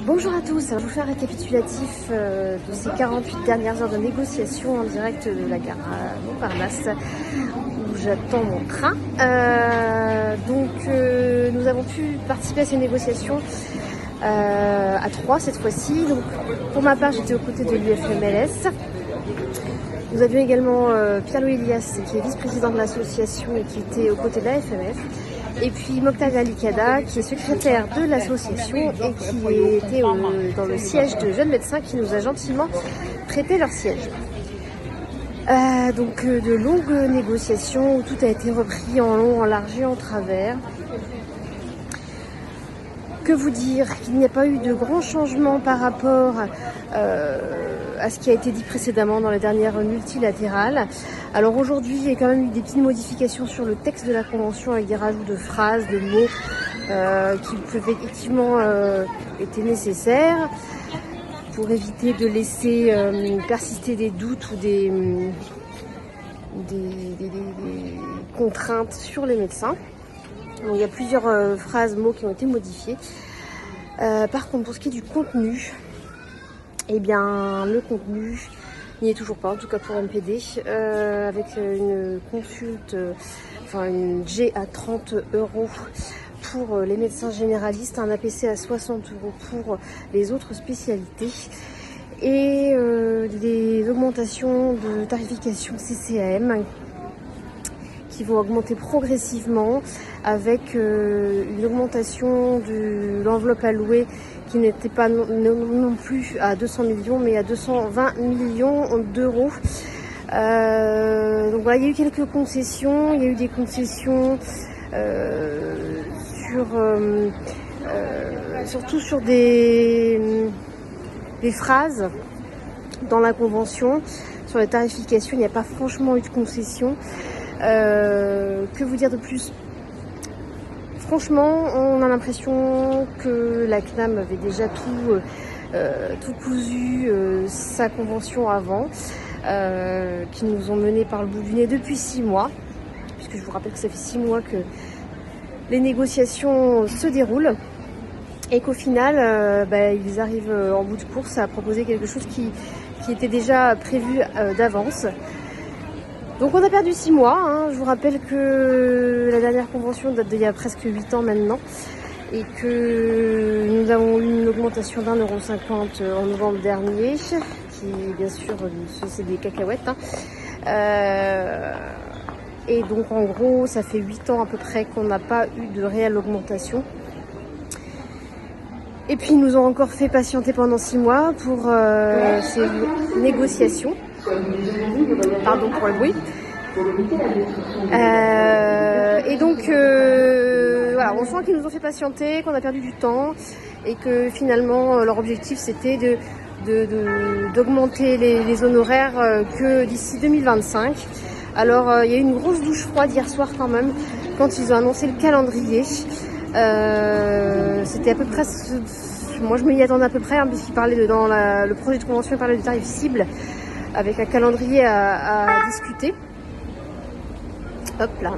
Bonjour à tous, alors, je vous fais un récapitulatif de ces 48 dernières heures de négociation en direct de la gare Montparnasse où j'attends mon train. Nous avons pu participer à ces négociations à 3 cette fois-ci. Donc, pour ma part, j'étais aux côtés de l'UFMLS. Nous avions également Pierre-Louis Elias, qui est vice-président de l'association et qui était aux côtés de la FMF. Et puis Mokhtar Alikada, qui est secrétaire de l'association et qui était dans le siège de jeunes médecins qui nous a gentiment prêté leur siège. De longues négociations où tout a été repris en long, en large et en travers. Que vous dire qu'il n'y a pas eu de grands changements par rapport à ce qui a été dit précédemment dans les dernières multilatérales. Alors aujourd'hui, il y a quand même eu des petites modifications sur le texte de la convention avec des rajouts de phrases, de mots qui peuvent effectivement être nécessaires pour éviter de laisser persister des doutes ou des contraintes sur les médecins. Donc, il y a plusieurs phrases, mots qui ont été modifiés. Par contre, pour ce qui est du contenu, eh bien, le contenu n'y est toujours pas, en tout cas pour MPD, avec une consulte, une G à 30 € pour les médecins généralistes, un APC à 60 € pour les autres spécialités, et des augmentations de tarification CCM qui vont augmenter progressivement avec une augmentation de l'enveloppe allouée qui n'était pas non plus à 200 millions mais à 220 millions d'euros. Donc voilà, il y a eu quelques concessions, il y a eu des concessions surtout sur des phrases dans la convention. Sur les tarifications, il n'y a pas franchement eu de concession. Que vous dire de plus? Franchement, on a l'impression que la CNAM avait déjà tout cousu sa convention avant, qui nous ont mené par le bout du nez depuis 6 mois, puisque je vous rappelle que ça fait 6 mois que les négociations se déroulent et qu'au final, ils arrivent en bout de course à proposer quelque chose qui était déjà prévu d'avance. Donc on a perdu 6 mois, Je vous rappelle que la dernière convention date d'il y a presque 8 ans maintenant et que nous avons eu une augmentation d'1,50 € en novembre dernier, qui bien sûr c'est des cacahuètes. Et donc en gros ça fait 8 ans à peu près qu'on n'a pas eu de réelle augmentation. Et puis ils nous ont encore fait patienter pendant 6 mois pour ces négociations. Pardon pour le bruit. Voilà, on sent qu'ils nous ont fait patienter, qu'on a perdu du temps et que finalement leur objectif c'était d'augmenter les honoraires que d'ici 2025. Alors il y a eu une grosse douche froide hier soir quand même quand ils ont annoncé le calendrier. C'était à peu près, moi je m'y attendais à peu près, puisqu'ils parlaient le projet de convention, il parlait de tarifs cibles avec un calendrier à discuter. Hop là.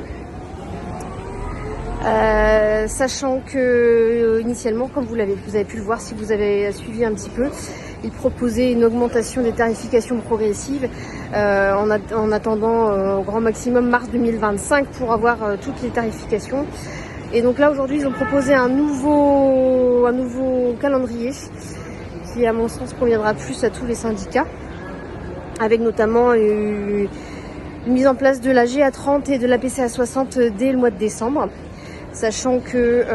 Sachant que initialement, comme vous avez pu le voir si vous avez suivi un petit peu, ils proposaient une augmentation des tarifications progressives en attendant au grand maximum mars 2025 pour avoir toutes les tarifications. Et donc là aujourd'hui ils ont proposé un nouveau calendrier qui à mon sens conviendra plus à tous les syndicats, avec notamment une mise en place de la G à 30 et de l'APC à 60 dès le mois de décembre, sachant que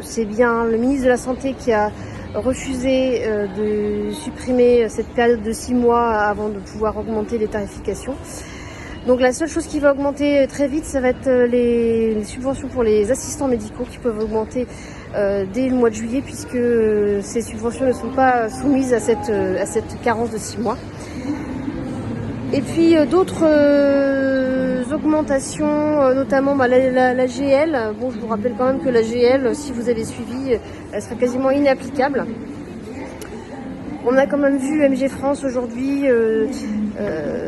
c'est bien le ministre de la Santé qui a refusé de supprimer cette période de 6 mois avant de pouvoir augmenter les tarifications. Donc la seule chose qui va augmenter très vite, ça va être les subventions pour les assistants médicaux qui peuvent augmenter dès le mois de juillet, puisque ces subventions ne sont pas soumises à cette carence de 6 mois. Et puis d'autres augmentations, notamment la GL. Bon, je vous rappelle quand même que la GL, si vous avez suivi, elle sera quasiment inapplicable. On a quand même vu MG France aujourd'hui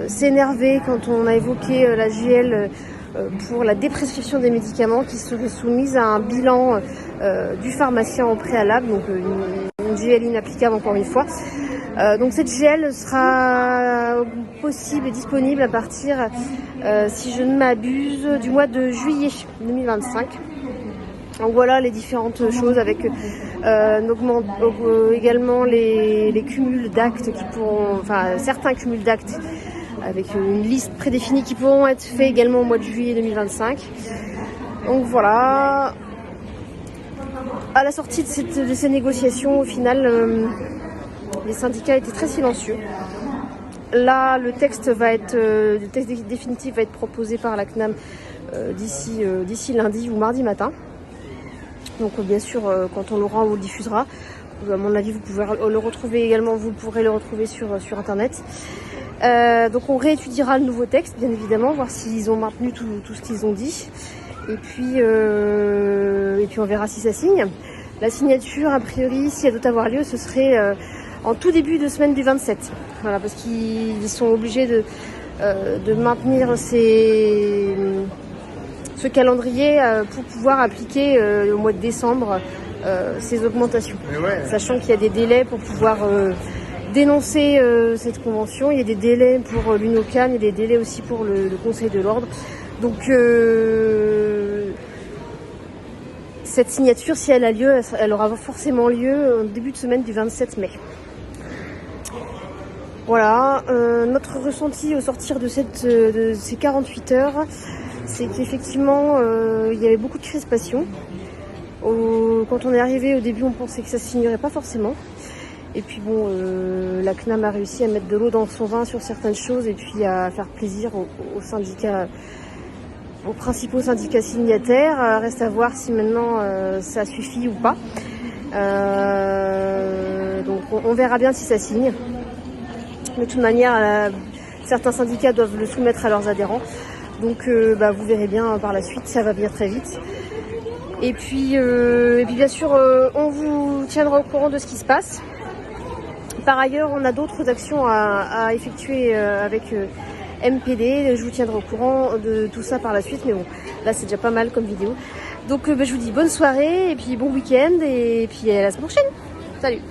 s'énerver quand on a évoqué la GL pour la déprescription des médicaments qui seraient soumises à un bilan du pharmacien au préalable, donc une GL inapplicable encore une fois. Donc cette GL sera possible et disponible à partir, si je ne m'abuse, du mois de juillet 2025. Donc voilà les différentes choses avec également les cumuls d'actes qui pourront, enfin certains cumuls d'actes avec une liste prédéfinie qui pourront être faits également au mois de juillet 2025. Donc voilà. À la sortie de ces négociations, au final, les syndicats étaient très silencieux. Là, le texte définitif va être proposé par la CNAM d'ici lundi ou mardi matin. Donc bien sûr, quand on l'aura, on vous le diffusera. À mon avis, vous pouvez le retrouver également, vous pourrez le retrouver sur Internet. Donc on réétudiera le nouveau texte, bien évidemment, voir s'ils ont maintenu tout ce qu'ils ont dit. Et puis on verra si ça signe. La signature, a priori, si elle doit avoir lieu, ce serait en tout début de semaine du 27. Voilà, parce qu'ils sont obligés de maintenir ce calendrier pour pouvoir appliquer au mois de décembre ces augmentations. Ouais. Sachant qu'il y a des délais pour pouvoir dénoncer cette convention, il y a des délais pour l'UNOCAN, il y a des délais aussi pour le Conseil de l'Ordre. Donc cette signature, si elle a lieu, elle aura forcément lieu au début de semaine du 27 mai. Voilà, notre ressenti au sortir de ces 48 heures, c'est qu'effectivement, il y avait beaucoup de crispation. Quand on est arrivé au début, on pensait que ça ne se signerait pas forcément. Et puis bon, la CNAM a réussi à mettre de l'eau dans son vin sur certaines choses et puis à faire plaisir aux syndicats, aux principaux syndicats signataires. Reste à voir si maintenant ça suffit ou pas. Donc on verra bien si ça signe. De toute manière, certains syndicats doivent le soumettre à leurs adhérents. Donc vous verrez bien par la suite, ça va bien très vite. Et puis bien sûr, on vous tiendra au courant de ce qui se passe. Par ailleurs, on a d'autres actions à effectuer avec MPD. Je vous tiendrai au courant de tout ça par la suite. Mais bon, là c'est déjà pas mal comme vidéo. Donc je vous dis bonne soirée et puis bon week-end et puis à la semaine prochaine. Salut!